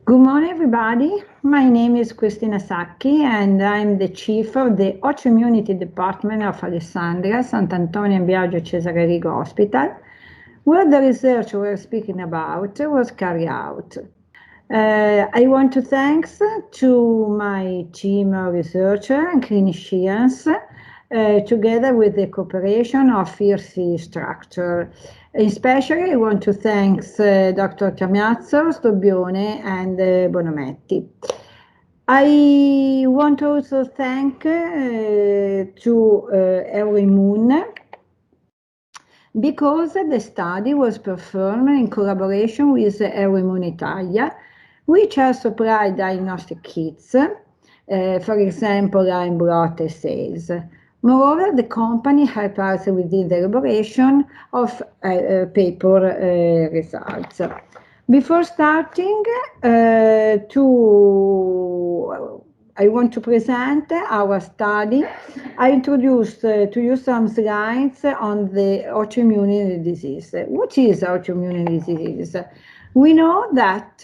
Good morning, everybody. My name is Cristina Sacchi, and I'm the chief of the Autoimmunity Department of Alessandria, Sant'Antonio and Biagio Cesare Arrigo Hospital, where the research we're speaking about was carried out. I want to thank to my team of researchers and clinicians, together with the cooperation of ERC structure. Especially I want to thank Dr. Camazzo, Stobbione and Bonometti. I want to also thank to Autoimmune, because the study was performed in collaboration with Autoimmune Italia, which has supplied diagnostic kits, for example, Lyme blot assays. Moreover, the company helped us with the elaboration of paper results. Before starting, I want to present our study. I introduced to you some slides on the autoimmune disease. What is autoimmune disease? We know that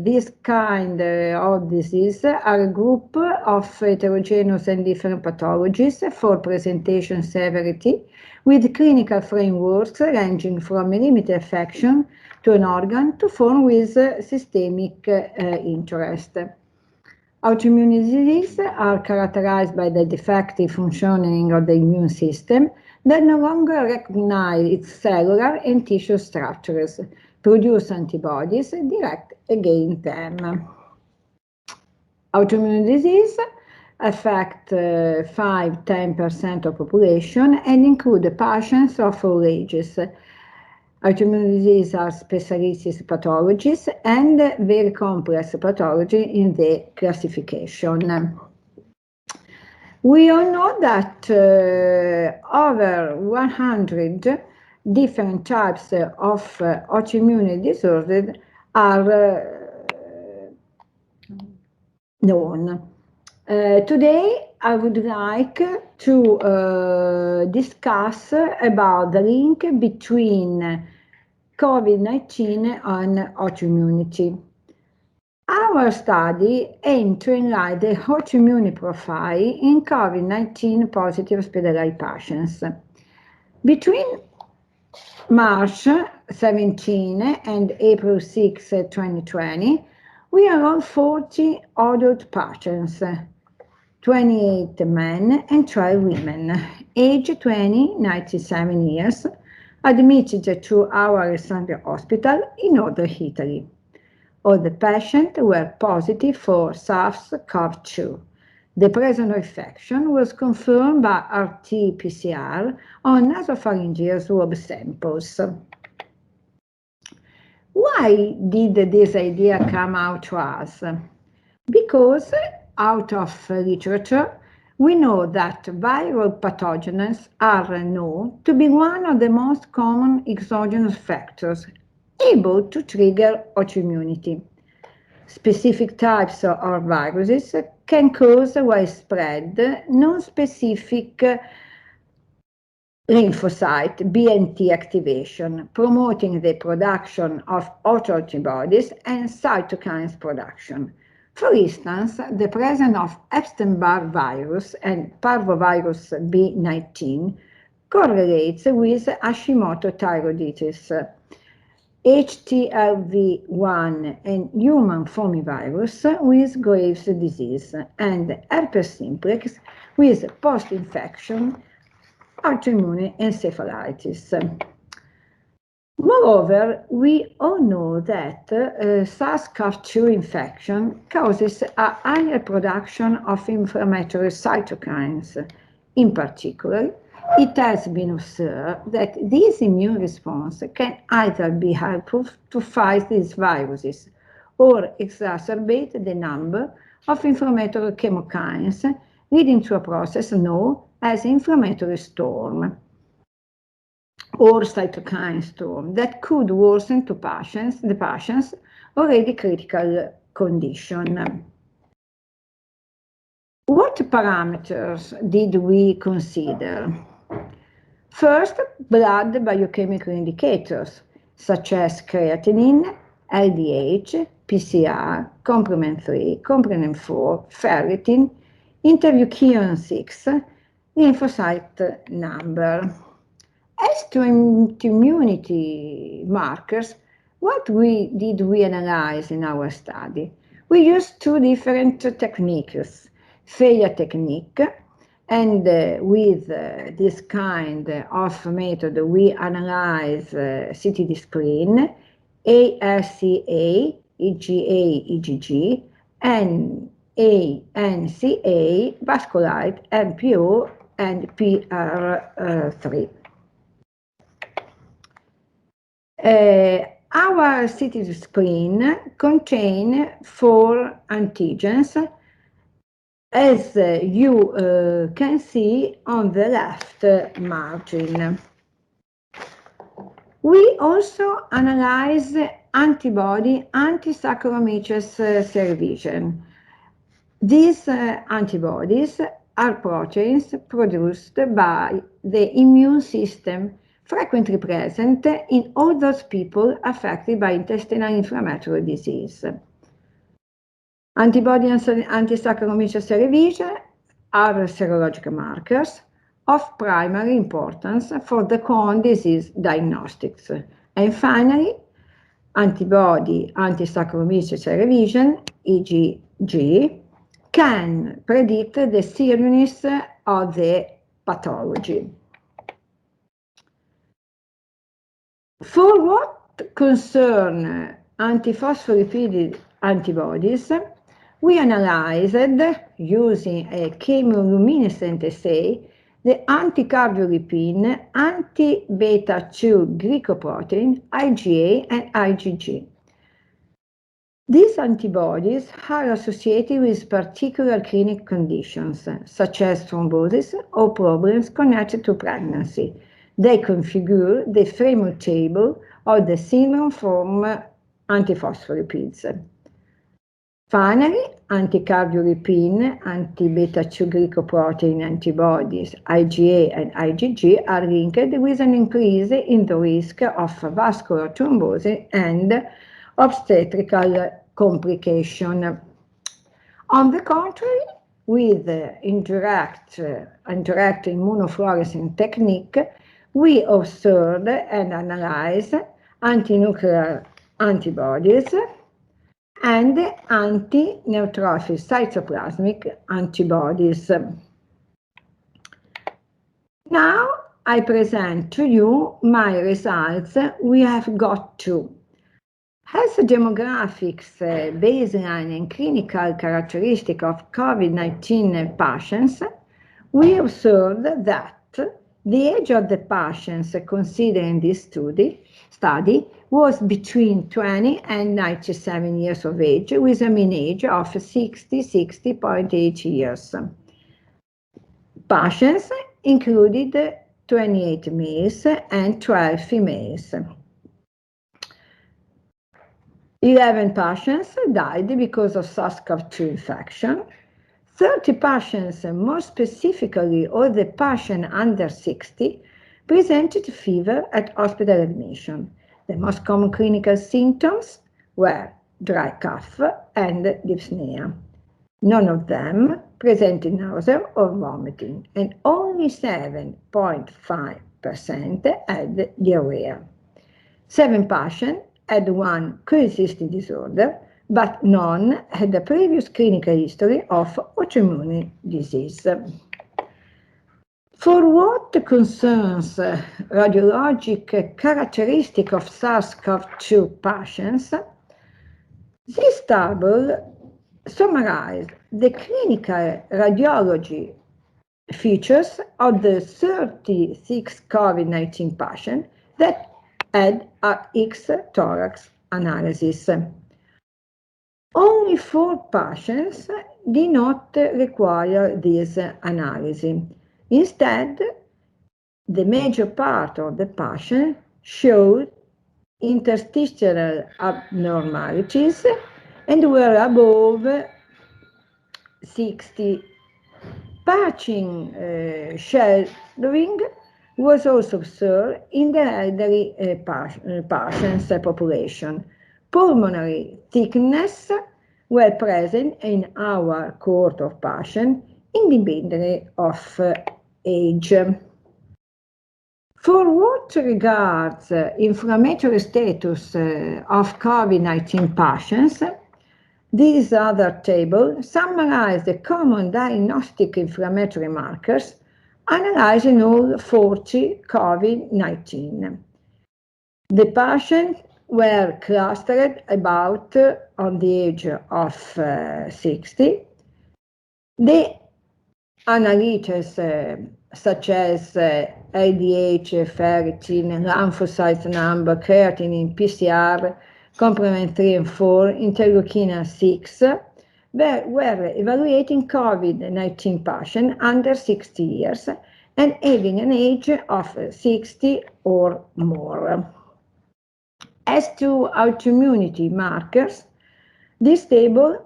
this kind of disease are a group of heterogeneous and different pathologies for presentation severity, with clinical frameworks ranging from a limited affection to an organ to form with systemic interest. Autoimmune diseases are characterized by the defective functioning of the immune system that no longer recognize its cellular and tissue structures, produce antibodies direct against them. Autoimmune disease affect 5–10% of population and include patients of all ages. Autoimmune disease are specialistic pathologies and very complex pathology in the classification. We all know that over 100 different types of autoimmune disorders are known. Today I would like to discuss about the link between COVID-19 and autoimmunity. Our study aimed to enlighten the autoimmune profile in COVID-19 positive hospitalized patients. Between March 17 and April 6, 2020, we enrolled 40 adult patients, 28 men and 12 women, age 20–97 years, admitted to our Alessandria hospital in northern Italy. All the patients were positive for SARS-CoV-2. The presence of infection was confirmed by RT-PCR on nasopharyngeal swab samples. Why did this idea come out to us? Because out of literature, we know that viral pathogens are known to be one of the most common exogenous factors able to trigger autoimmunity. Specific types of viruses can cause widespread non-specific lymphocyte (BNT) activation, promoting the production of autoantibodies and cytokines production. For instance, the presence of Epstein-Barr virus and parvovirus B19 correlates with Hashimoto thyroiditis, HTLV1 and human fomivirus with Graves' disease, and herpes simplex with post-infection autoimmune encephalitis. Moreover, we all know that SARS-CoV-2 infection causes a higher production of inflammatory cytokines. In particular, it has been observed that this immune response can either be helpful to fight these viruses or exacerbate the number of inflammatory chemokines, leading to a process known as inflammatory storm or cytokine storm that could worsen the patient's already critical condition. What parameters did we consider? First, blood biochemical indicators such as creatinine, LDH, PCR, complement 3, complement 4, ferritin, interleukin 6, lymphocyte number. As to immunity markers, what did we analyze in our study? We used two different techniques, failure technique, and with this kind of method we analyze CTD screen, ARCA, EGA, EGG, and ANCA, vasculite, MPO, and PR3. Our CT screen contains 4 antigens, as you can see on the left margin. We also analyze antibody anti-Saccharomyces cerevisiae. These antibodies are proteins produced by the immune system, frequently present in all those people affected by intestinal inflammatory disease. Antibody anti-Saccharomyces cerevisiae are serological markers of primary importance for the Crohn's disease diagnostics. And finally, antibody anti-Saccharomyces cerevisiae, IgG, can predict the seriousness of the pathology. For what concern antiphospholipid antibodies, we analyzed, using a chemiluminescent assay, the anticardiolipin, anti-beta-2 glycoprotein, IgA and IgG. These antibodies are associated with particular clinical conditions, such as thrombosis or problems connected to pregnancy. They configure the framework table of the syndrome from antiphospholipids. Finally, anticardiolipin, anti-beta-2 glycoprotein antibodies, IgA and IgG, are linked with an increase in the risk of vascular thrombosis and obstetrical complication. On the contrary, with indirect immunofluorescence technique, we observed and analyzed antinuclear antibodies and anti-neutrophil cytoplasmic antibodies. Now I present to you my results we have got to. As demographics, baseline and clinical characteristic of COVID-19 patients, we observed that the age of the patients considered in this study was between 20 and 97 years of age, with a mean age of 60.8 years. Patients included 28 males and 12 females. 11 patients died because of SARS-CoV-2 infection. 30 patients, more specifically all the patients under 60, presented fever at hospital admission. The most common clinical symptoms were dry cough and dyspnea. None of them presented nausea or vomiting, and only 7.5% had diarrhea. 7 patients had one coexisting disorder, but none had a previous clinical history of autoimmune disease. For what concerns radiologic characteristic of SARS-CoV-2 patients, this table summarizes the clinical radiology features of the 36 COVID-19 patients that had RX thorax analysis. Only 4 patients did not require this analysis. Instead, the major part of the patients showed interstitial abnormalities and were above 60. Patching shadowing was also observed in the elderly patients population. pulmonary thickness were present in our cohort of patients independently of age. For what regards inflammatory status of COVID-19 patients, this other table summarizes the common diagnostic inflammatory markers analyzed in all 40 COVID-19. The patients were clustered about on the age of 60. The analytes such as LDH, ferritin, lymphocyte number, creatinine, PCR, complement 3 and 4, interleukin 6, were evaluating COVID-19 patients under 60 years and having an age of 60 or more. As to autoimmunity markers, this table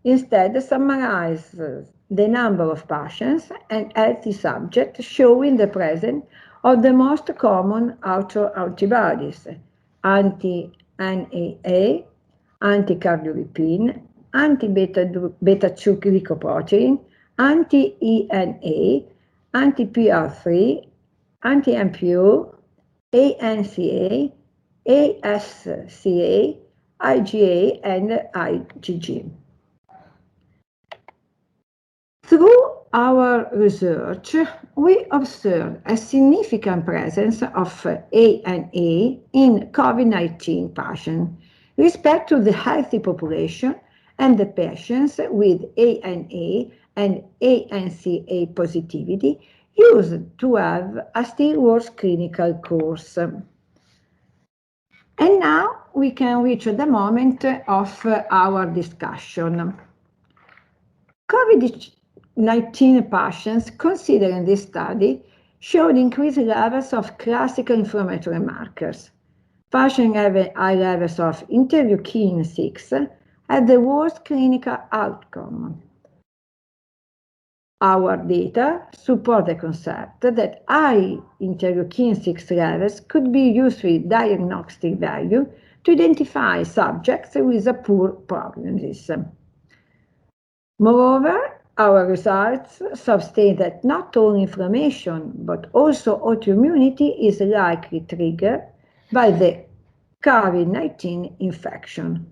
instead summarizes the number of patients and healthy subjects showing the presence of the most common autoantibodies, anti-NAA, anti-cardiolipin, anti-beta-2 glycoprotein, anti-ENA, anti-PR3, anti-MPO, ANCA, ASCA, IgA, and IgG. Through our research, we observed a significant presence of ANA in COVID-19 patients respect to the healthy population and the patients with ANA and ANCA positivity used to have a still worse clinical course. And now we can reach the moment of our discussion. COVID-19 patients considered in this study showed increased levels of classical inflammatory markers. Patients having high levels of interleukin 6 had the worst clinical outcome. Our data support the concept that high interleukin 6 levels could be useful diagnostic value to identify subjects with a poor prognosis. Moreover, our results sustain that not only inflammation, but also autoimmunity is likely triggered by the COVID-19 infection.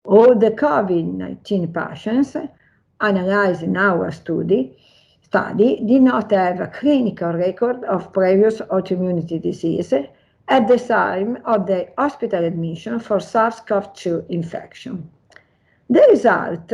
All the COVID-19 patients analyzed in our study did not have a clinical record of previous autoimmunity disease at the time of the hospital admission for SARS-CoV-2 infection. The result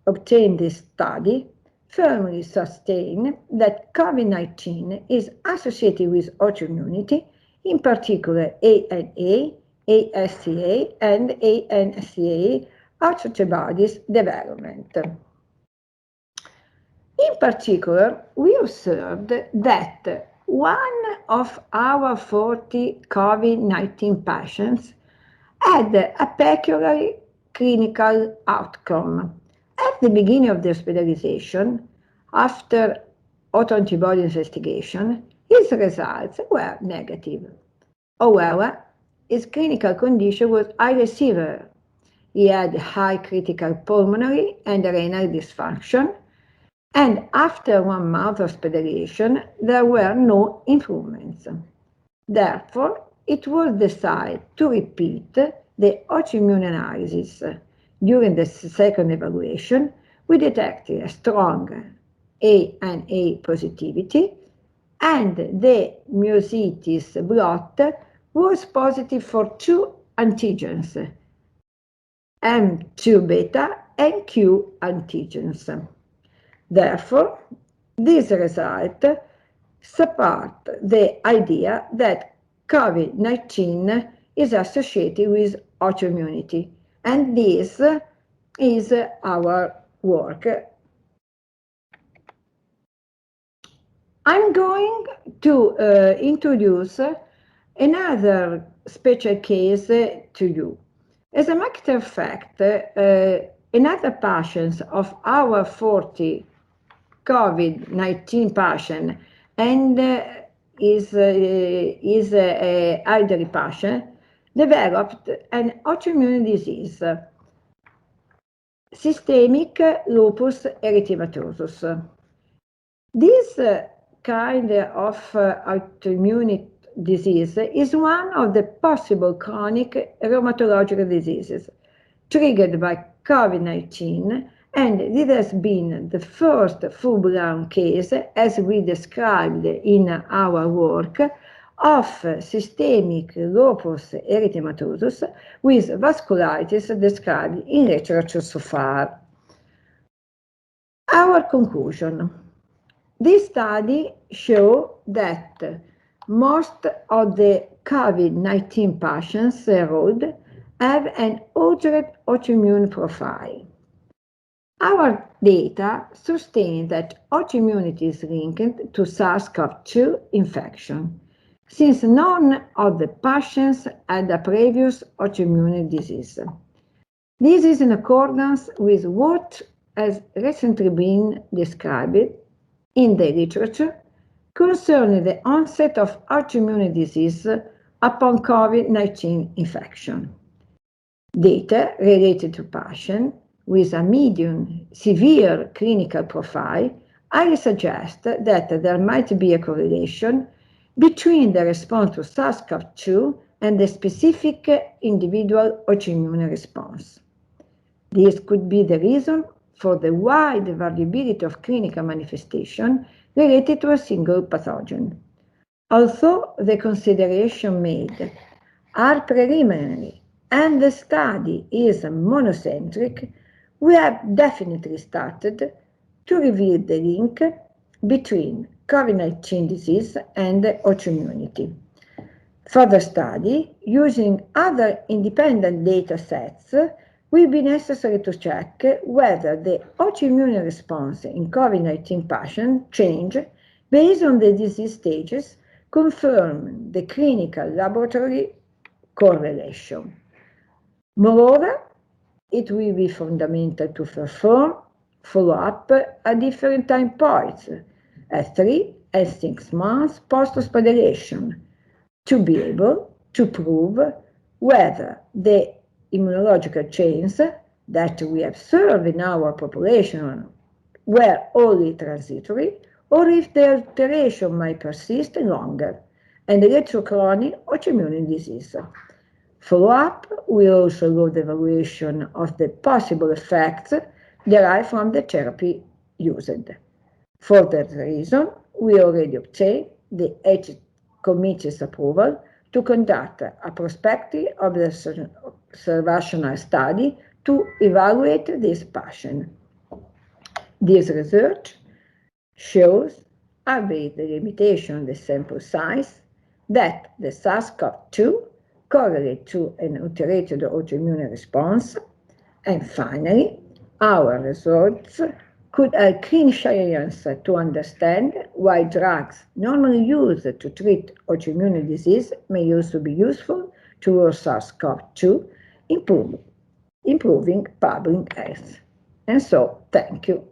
obtained in this study firmly sustain that COVID-19 is associated with autoimmunity, in particular ANA, ASCA, and ANCA autoantibodies development. In particular, we observed that one of our 40 COVID-19 patients had a peculiar clinical outcome. At the beginning of the hospitalization, after autoantibody investigation, his results were negative. However, his clinical condition was highly severe. He had high critical pulmonary and renal dysfunction, and after 1 month of hospitalization, there were no improvements. Therefore, it was decided to repeat the autoimmune analysis. During the second evaluation, we detected a strong ANA positivity, and the myositis blot was positive for 2 antigens, M2 beta and Q antigens. Therefore, this result supports the idea that COVID-19 is associated with autoimmunity, and this is our work. I'm going to introduce another special case to you. As a matter of fact, another patient of our 40 COVID-19 patient and is an elderly patient developed an autoimmune disease, systemic lupus erythematosus. This kind of autoimmune disease is one of the possible chronic rheumatological diseases triggered by COVID-19, and it has been the first full-blown case, as we described in our work, of systemic lupus erythematosus with vasculitis described in literature so far. Our conclusion. This study shows that most of the COVID-19 patients enrolled have an altered autoimmune profile. Our data sustain that autoimmunity is linked to SARS-CoV-2 infection, since none of the patients had a previous autoimmune disease. This is in accordance with what has recently been described in the literature concerning the onset of autoimmune disease upon COVID-19 infection. Data related to patients with a medium severe clinical profile highly suggest that there might be a correlation between the response to SARS-CoV-2 and the specific individual autoimmune response. This could be the reason for the wide variability of clinical manifestation related to a single pathogen. Although the consideration made are preliminary and the study is monocentric, we have definitely started to reveal the link between COVID-19 disease and autoimmunity. Further study using other independent data sets will be necessary to check whether the autoimmune response in COVID-19 patients change based on the disease stages, confirm the clinical laboratory correlation. Moreover, it will be fundamental to perform follow-up at different time points, at 3 and 6 months post-hospitalization, to be able to prove whether the immunological changes that we observe in our population were only transitory, or if the alteration might persist longer and lead to chronic autoimmune disease. Follow-up will also allow the evaluation of the possible effects derived from the therapy used. For that reason, we already obtained the ethics committee's approval to conduct a prospective observational study to evaluate this patient. This research shows, albeit the limitation of the sample size, that the SARS-CoV-2 correlate to an alterated autoimmune response. And finally, our results could help clinicians to understand why drugs normally used to treat autoimmune disease may also be useful towards SARS-CoV-2, improving public health. And so, thank you.